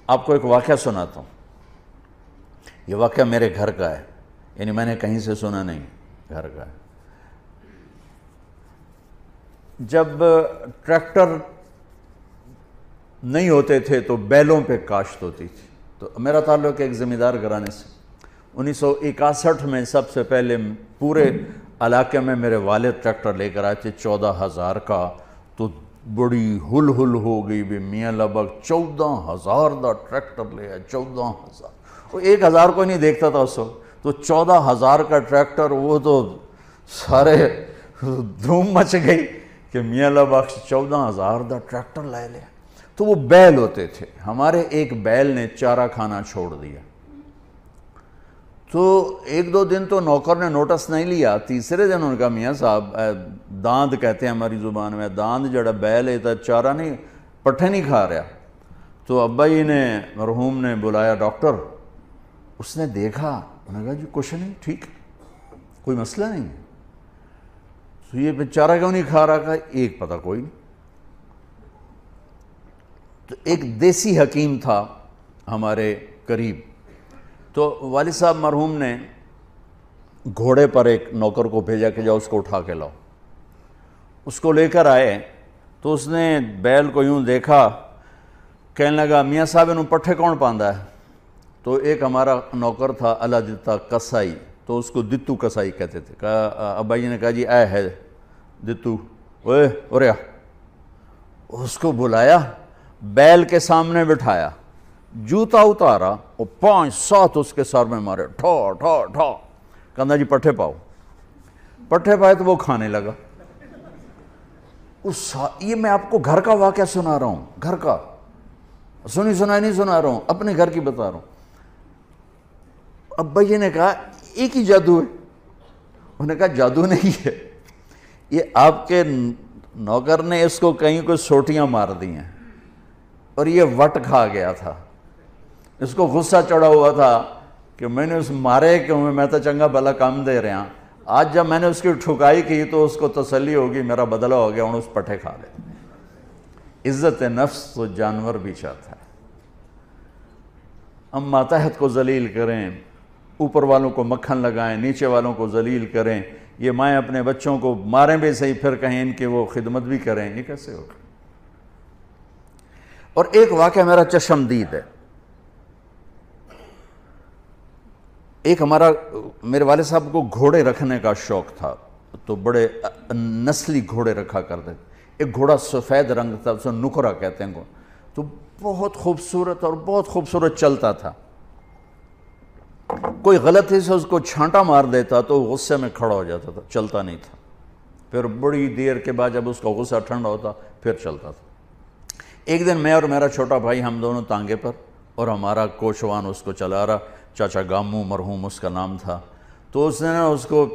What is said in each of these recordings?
آپ کو ایک واقعہ سناتا ہوں. یہ واقعہ میرے گھر کا ہے، یعنی میں نے کہیں سے سنا نہیں، گھر کا ہے. جب ٹریکٹر نہیں ہوتے تھے تو بیلوں پہ کاشت ہوتی تھی. تو میرا تعلق ایک زمیندار گھرانے سے. 1961 میں سب سے پہلے پورے علاقے میں میرے والد ٹریکٹر لے کر آئے تھے 14,000 کا. تو بڑی ہل ہو گئی بھی، میاں لبک 14,000 دا ٹریکٹر لے آئے. 14,000 وہ 1,000 کو نہیں دیکھتا تھا اس وقت. تو 14,000 کا ٹریکٹر، وہ تو سارے دھوم مچ گئی کہ میاں لبک 14,000 دا ٹریکٹر لے لیا. تو وہ بیل ہوتے تھے. ہمارے ایک بیل نے چارہ کھانا چھوڑ دیا. تو 1-2 دن تو نوکر نے نوٹس نہیں لیا. تیسرے دن انہوں نے کہا میاں صاحب داند کہتے ہیں ہماری زبان میں، داند جڑا بیل ہے تو چارہ نہیں، پٹھے نہیں کھا رہا. تو ابا جی نے مرحوم نے بلایا ڈاکٹر. اس نے دیکھا، انہوں نے کہا جی کچھ نہیں، ٹھیک، کوئی مسئلہ نہیں. تو یہ بیچارہ کیوں نہیں کھا رہا؟ کہا ایک پتہ کوئی نہیں. تو ایک دیسی حکیم تھا ہمارے قریب. تو والد صاحب مرحوم نے گھوڑے پر ایک نوکر کو بھیجا کہ جاؤ اس کو اٹھا کے لاؤ. اس کو لے کر آئے تو اس نے بیل کو یوں دیکھا، کہنے لگا میاں صاحب انہوں پٹھے کون پاندا ہے؟ تو ایک ہمارا نوکر تھا اللہ دتا کسائی، تو اس کو دتو کسائی کہتے تھے. کہا ابا جی نے کہا جی اے ہے دتو، اوے اوریا. اس کو بلایا، بیل کے سامنے بٹھایا، جوتا اتارا اور 5-7 اس کے سر میں مارے، ٹھا ٹھا ٹھا. کہنا جی پٹھے پاؤ. پٹھے پائے تو وہ کھانے لگا. یہ میں آپ کو گھر کا واقعہ سنا رہا ہوں، گھر کا، سنائی نہیں سنا رہا ہوں، اپنے گھر کی بتا رہا ہوں. ابا جی نے کہا ایک ہی جادو ہے. انہوں نے کہا جادو نہیں ہے، یہ آپ کے نوکر نے اس کو کہیں کوئی سوٹیاں مار دی ہیں اور یہ وٹ کھا گیا تھا. اس کو غصہ چڑھا ہوا تھا کہ میں نے اس مارے کیوں، میں تو چنگا بھلا کام دے رہا. آج جب میں نے اس کی ٹھکائی کی تو اس کو تسلی ہوگی میرا بدلہ ہو گیا، اس پٹھے کھا لے. عزت نفس تو جانور بھی چاہتا ہے. ہم ماتحت کو ذلیل کریں، اوپر والوں کو مکھن لگائیں، نیچے والوں کو ذلیل کریں. یہ مائیں اپنے بچوں کو ماریں بھی صحیح، پھر کہیں ان کی وہ خدمت بھی کریں. یہ کیسے ہوگا؟ اور ایک واقعہ میرا چشمدید ہے. ایک میرے والد صاحب کو گھوڑے رکھنے کا شوق تھا، تو بڑے نسلی گھوڑے رکھا کرتے. ایک گھوڑا سفید رنگ تھا، اسے نکرا کہتے ہیں. تو بہت خوبصورت اور بہت خوبصورت چلتا تھا. کوئی غلطی سے اس کو چھانٹا مار دیتا تو غصے میں کھڑا ہو جاتا تھا، چلتا نہیں تھا. پھر بڑی دیر کے بعد جب اس کا غصہ ٹھنڈا ہوتا پھر چلتا تھا. ایک دن میں اور میرا چھوٹا بھائی ہم دونوں تانگے پر، اور ہمارا کوچوان اس کو چلا رہا، چاچا گامو مرحوم اس کا نام تھا. تو اس نے اس کو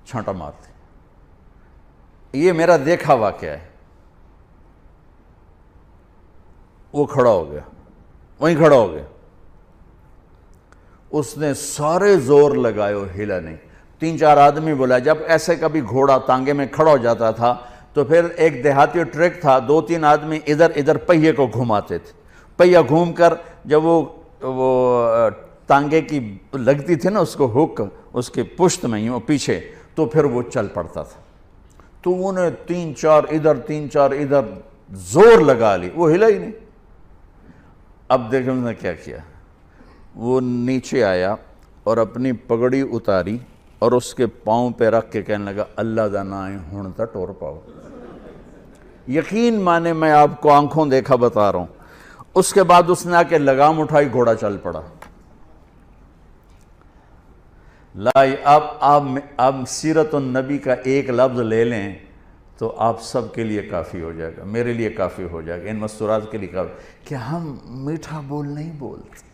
چھانٹا مار دی. یہ میرا دیکھا واقعہ ہے. وہ کھڑا ہو گیا، وہیں کھڑا ہو گیا. اس نے سارے زور لگائے، ہلا نہیں. 3-4 آدمی بلایا. جب ایسے کبھی گھوڑا تانگے میں کھڑا ہو جاتا تھا تو پھر ایک دیہاتی ٹرک تھا، 2-3 آدمی ادھر پہیے کو گھماتے تھے. پہیہ گھوم کر جب وہ تانگے کی لگتی تھی نا اس کو ہک اس کے پشت میں یوں پیچھے، تو پھر وہ چل پڑتا تھا. تو انہیں 3-4 ادھر 3-4 ادھر زور لگا لی، وہ ہلا ہی نہیں. اب دیکھیں انہوں نے کیا کیا. وہ نیچے آیا اور اپنی پگڑی اتاری اور اس کے پاؤں پہ رکھ کے کہنے لگا اللہ دا نام ہے ہن تا ٹور پاؤ. یقین مانے میں آپ کو آنکھوں دیکھا بتا رہا ہوں. اس کے بعد اس نے آ کے لگام اٹھائی، گھوڑا چل پڑا. آپ سیرت النبی کا ایک لفظ لے لیں تو آپ سب کے لیے کافی ہو جائے گا، میرے لیے کافی ہو جائے گا، ان مستورات کے لیے کافی. کہ ہم میٹھا بول نہیں بولتے.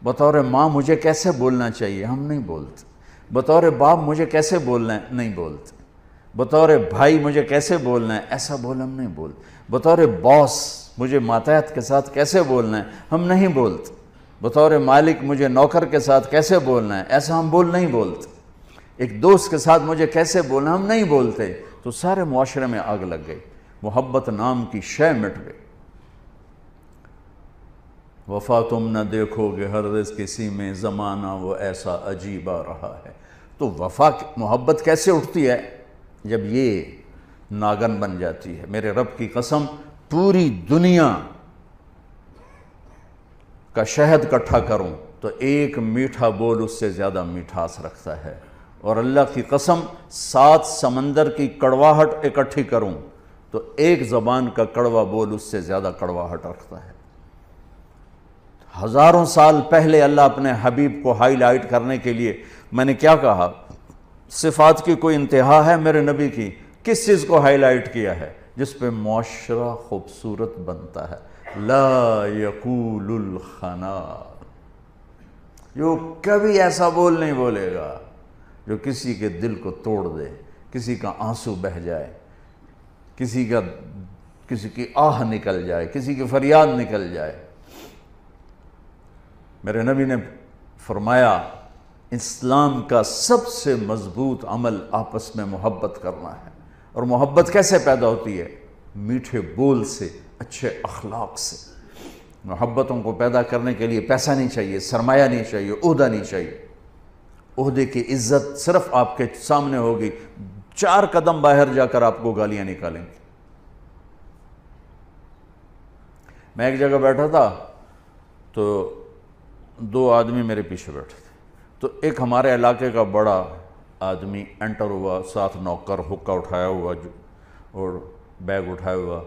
بطور ماں مجھے کیسے بولنا چاہیے ہم نہیں بولتے. بطور باپ مجھے کیسے بولنا ہے نہیں بولتے. بطور بھائی مجھے کیسے بولنا ہے ایسا بول ہم نہیں بولتے. بطور باس مجھے ماتحت کے ساتھ کیسے بولنا ہے ہم نہیں بولتے. بطور مالک مجھے نوکر کے ساتھ کیسے بولنا ہے ایسا ہم نہیں بولتے. ایک دوست کے ساتھ مجھے کیسے بولنا ہم نہیں بولتے. تو سارے معاشرے میں آگ لگ گئی، محبت نام کی شے مٹ گئی. وفا تم نہ دیکھو گے ہرگز کسی میں، زمانہ وہ ایسا عجیب آ رہا ہے۔ تو وفا محبت کیسے اٹھتی ہے؟ جب یہ ناگن بن جاتی ہے۔ میرے رب کی قسم، پوری دنیا کا شہد کٹھا کروں تو ایک میٹھا بول اس سے زیادہ میٹھاس رکھتا ہے، اور اللہ کی قسم 7 سمندر کی کڑواہٹ اکٹھی کروں تو ایک زبان کا کڑوا بول اس سے زیادہ کڑواہٹ رکھتا ہے۔ ہزاروں سال پہلے اللہ اپنے حبیب کو ہائی لائٹ کرنے کے لیے، میں نے کیا کہا، صفات کی کوئی انتہا ہے میرے نبی کی؟ کس چیز کو ہائی لائٹ کیا ہے؟ جس پہ معاشرہ خوبصورت بنتا ہے۔ لا یقول الخنا، جو کبھی ایسا بول نہیں بولے گا جو کسی کے دل کو توڑ دے، کسی کا آنسو بہہ جائے، کسی کی آہ نکل جائے، کسی کی فریاد نکل جائے۔ میرے نبی نے فرمایا اسلام کا سب سے مضبوط عمل آپس میں محبت کرنا ہے۔ اور محبت کیسے پیدا ہوتی ہے؟ میٹھے بول سے، اچھے اخلاق سے۔ محبتوں کو پیدا کرنے کے لیے پیسہ نہیں چاہیے، سرمایہ نہیں چاہیے، عہدہ نہیں چاہیے۔ عہدے کی عزت صرف آپ کے سامنے ہوگی، 4 قدم باہر جا کر آپ کو گالیاں نکالیں گے۔ میں ایک جگہ بیٹھا تھا تو 2 آدمی میرے پیچھے بیٹھے تھے، تو ایک ہمارے علاقے کا بڑا آدمی انٹر ہوا، ساتھ نوکر حقہ اٹھایا ہوا اور بیگ اٹھایا ہوا۔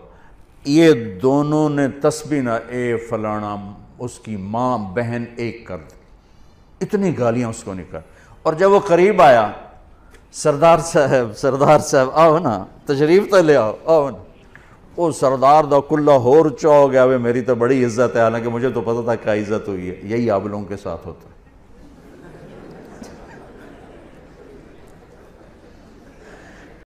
یہ دونوں نے تسبیح نہ اے فلانا، اس کی ماں بہن ایک کر دی، اتنی گالیاں اس کو نکال۔ اور جب وہ قریب آیا، سردار صاحب آؤ نا، تشریف تو لے آؤ نا۔ وہ سردار دا کلہ ہور چا ہو گیا، میری تو بڑی عزت ہے، حالانکہ مجھے تو پتہ تھا کیا عزت ہوئی ہے۔ یہی آپ لوگوں کے ساتھ ہوتا ہے۔